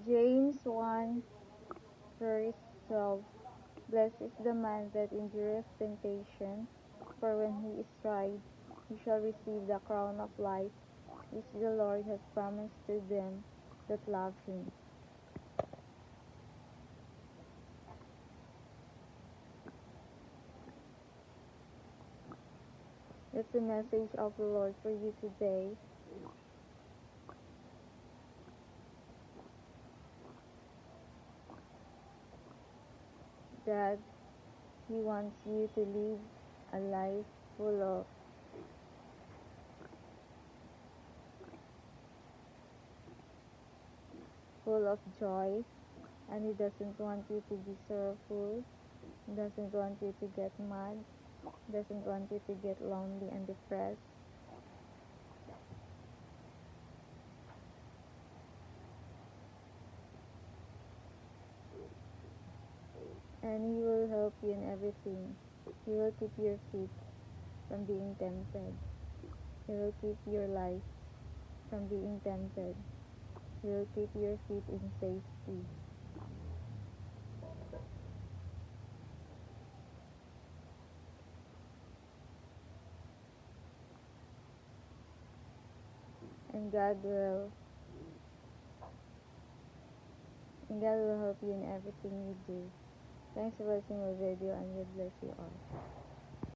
James 1 verse 12. Blessed is the man that endureth temptation, for when he is tried, he shall receive the crown of life, which the Lord has promised to them that love him. That's the message of the Lord for you today. That He wants you to live a life full of joy, and He doesn't want you to be sorrowful. He doesn't want you to get mad. He doesn't want you to get lonely and depressed. And He will help you in everything. He will keep your feet from being tempted. He will keep your life from being tempted. He will keep your feet in safety. And God will help you in everything you do. Thanks for watching my video, and God bless you all.